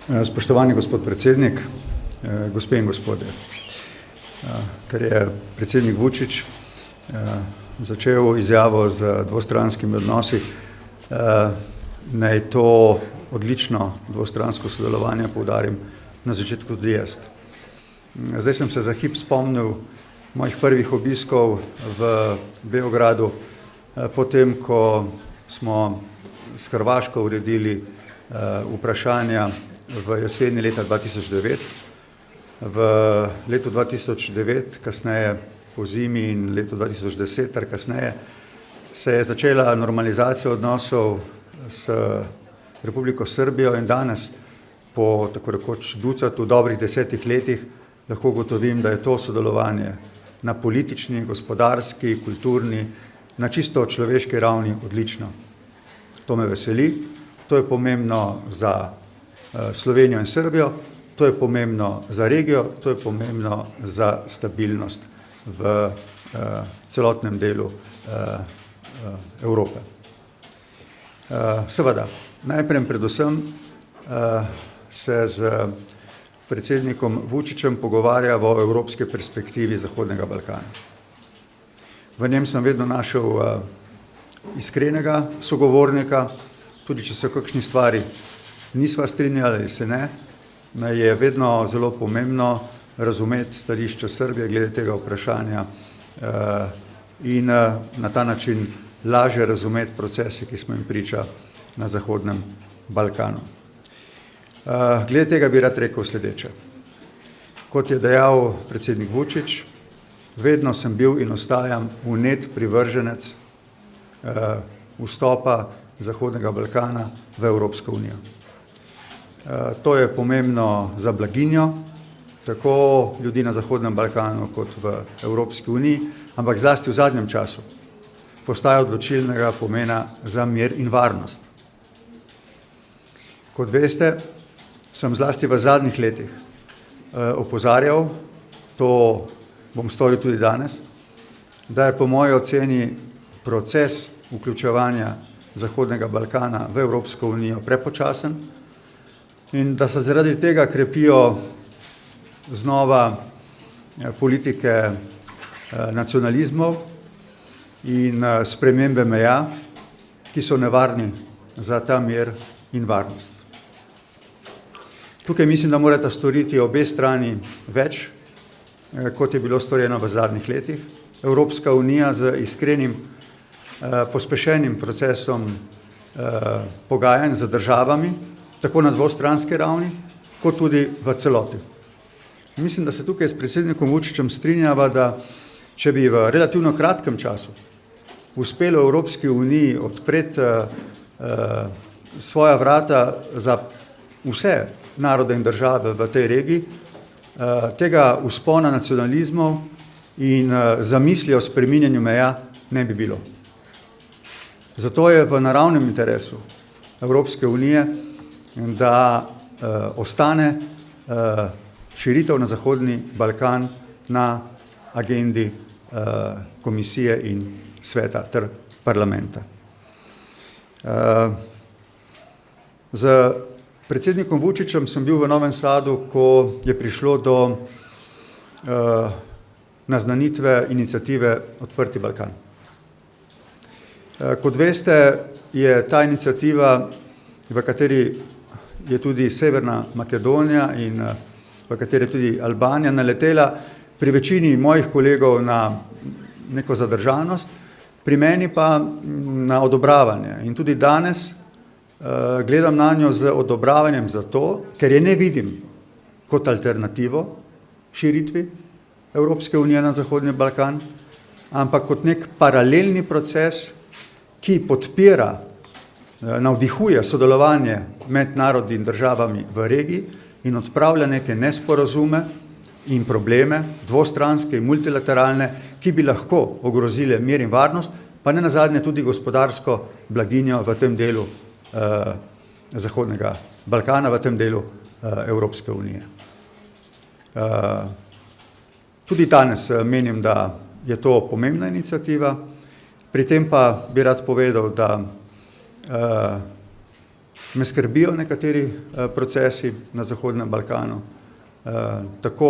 Spoštovani gospod predsednik, gospe in gospodje. Ker je predsednik Vučić začel izjavo z dvostranskimi odnosi, naj to odlično dvostransko sodelovanje poudarim na začetku tudi jaz. Zdaj sem se za hip spomnil mojih prvih obiskov v Beogradu, potem, ko smo s Hrvaško uredili vprašanja v jeseni leta 2009. V letu 2009, kasneje po zimi in letu 2010 ter kasneje, se je začela normalizacija odnosov s Republiko Srbijo in danes, po tako rekoč ducatu dobrih 10 letih, lahko ugotovim, da je to sodelovanje na politični, gospodarski, kulturni, na čisto človeški ravni odlično. To me veseli, to je pomembno za Slovenijo in Srbijo, to je pomembno za regijo, to je pomembno za stabilnost v celotnem delu Evrope. Seveda, najprej predvsem se z predsednikom Vučićem pogovarjava o evropski perspektivi Zahodnega Balkana. V njem sem vedno našel iskrenega sogovornika, tudi če se v kakšni stvari nisva strinjali ali se ne, me je vedno zelo pomembno razumeti stališče Srbije glede tega vprašanja in na ta način lažje razumeti procese, ki smo jim priča na Zahodnem Balkanu. Glede tega bi rad rekel sledeče. Kot je dejal predsednik Vučić, vedno sem bil in ostajam vnet privrženec vstopa Zahodnega Balkana v Evropsko unijo. To je pomembno za blaginjo, tako ljudi na Zahodnem Balkanu kot v Evropski uniji, ampak zlasti v zadnjem času postaja odločilnega pomena za mir in varnost. Kot veste, sem zlasti v zadnjih letih opozarjal, to bom storil tudi danes, da je po moji oceni proces vključevanja Zahodnega Balkana v Evropsko unijo prepočasen in da se zaradi tega krepijo znova politike nacionalizmov in spremembe meja, ki so nevarni za ta mir in varnost. Tukaj mislim, da morata storiti obe strani več, kot je bilo storjeno v zadnjih letih. Evropska unija z iskrenim pospešenim procesom pogajanj z državami, tako na dvostranski ravni, kot tudi v celoti. Mislim, da se tukaj s predsednikom Vučićem strinjava, da če bi v relativno kratkem času uspelo Evropski uniji odpreti svoja vrata za vse narode in države v tej regiji, tega vzpona nacionalizmov in zamisli o spreminjanju meja ne bi bilo. Zato je v naravnem interesu Evropske unije, da ostane širitev na Zahodni Balkan na agendi komisije in sveta ter parlamenta. Z predsednikom Vučićem sem bil v Novem Sadu, ko je prišlo do naznanitve iniciative Odprti Balkan. Kot veste, je ta iniciativa, v kateri je tudi Severna Makedonija in v kateri je tudi Albanija, naletela pri večini mojih kolegov na neko zadržanost, pri meni pa na odobravanje. In tudi danes gledam na njo z odobravanjem zato, ker je ne vidim kot alternativo širitvi Evropske unije na Zahodni Balkan, ampak kot nek paralelni proces, ki podpira, navdihuje sodelovanje med narodi in državami v regiji in odpravlja neke nesporazume in probleme, dvostranske in multilateralne, ki bi lahko ogrozile mir in varnost, pa ne nazadnje tudi gospodarsko blaginjo v tem delu Zahodnega Balkana, v tem delu Evropske unije. Tudi danes menim, da je to pomembna iniciativa, pri tem pa bi rad povedal, da Me skrbijo nekateri procesi na Zahodnem Balkanu, tako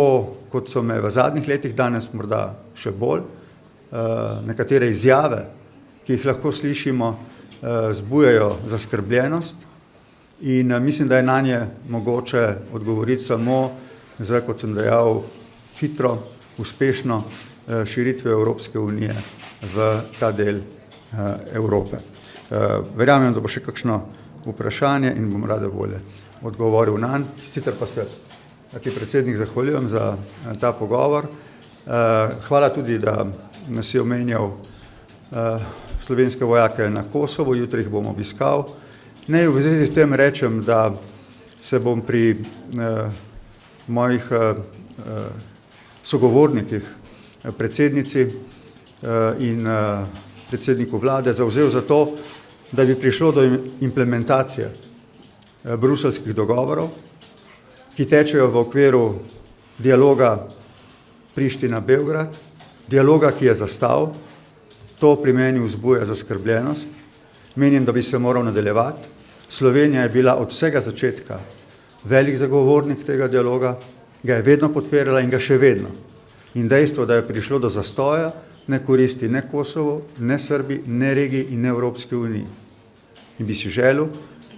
kot so me v zadnjih letih, danes morda še bolj. Nekatere izjave, ki jih lahko slišimo, zbujajo zaskrbljenost in mislim, da je nanje mogoče odgovoriti samo z, kot sem dejal, hitro, uspešno širitve Evropske unije v ta del Evrope. Verjamem, da bo še kakšno vprašanje in bom rade volje odgovoril nanj. Sicer pa se ti predsednik zahvaljujem za ta pogovor. Hvala tudi, da nas je omenjal slovenske vojake na Kosovo, jutri jih bom obiskal. Naj v zvezi s tem rečem, da se bom pri mojih sogovornikih, predsednici in predsedniku vlade zavzel za to, da bi prišlo do implementacije bruseljskih dogovorov, ki tečejo v okviru dialoga Priština-Beograd, dialoga, ki je zastal. To pri meni vzbuja zaskrbljenost. Menim, da bi se moral nadaljevati. Slovenija je bila od vsega začetka velik zagovornik tega dialoga, ga je vedno podpirala in ga še vedno. In dejstvo, da je prišlo do zastoja, ne koristi ne Kosovo, ne Srbiji, ne regiji in ne Evropski uniji. In bi si želel,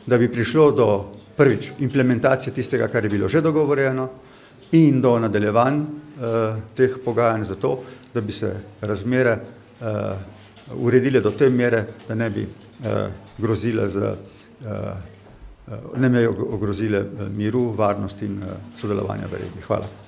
da bi prišlo do prvič implementacije tistega, kar je bilo že dogovorjeno in do nadaljevanj teh pogajanj za to, da bi se razmere uredile do te mere, da ne bi ogrozile miru, varnosti in sodelovanja v regiji. Hvala.